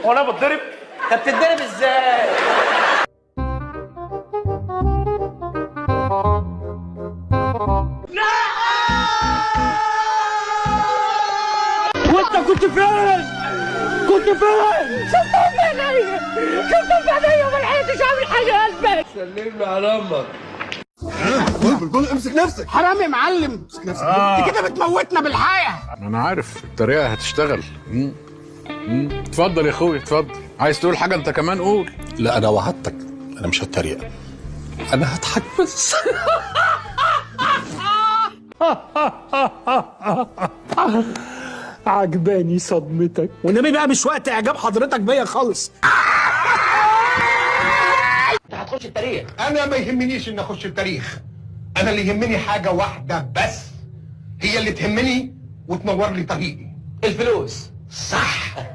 هو انا بتضرب؟ انت بتتضرب ازاي؟ وانت كنت فين؟ كنت فين؟ شفتهم بعينيا، شفتهم بعينيا وما لحقتش اعمل حاجه يا قلبي. سلم لي على امك. قول امسك نفسك. حرام يا معلم، امسك نفسك. انت كده بتموتنا بالحياه. انا عارف الطريقه هتشتغل. اتفضل يا اخويا اتفضل. عايز تقول حاجه انت كمان قول. لا انا وعدتك، انا مش هتريق، انا هضحك بس. عجباني صدمتك، والنبي بقى مش وقت اعجاب حضرتك بيا خالص. انت هتخش التاريخ. انا ما يهمنيش ان اخش التاريخ، انا اللي يهمني حاجه واحده بس، هي اللي تهمني وتنور لي طريقي. الفلوس. صح.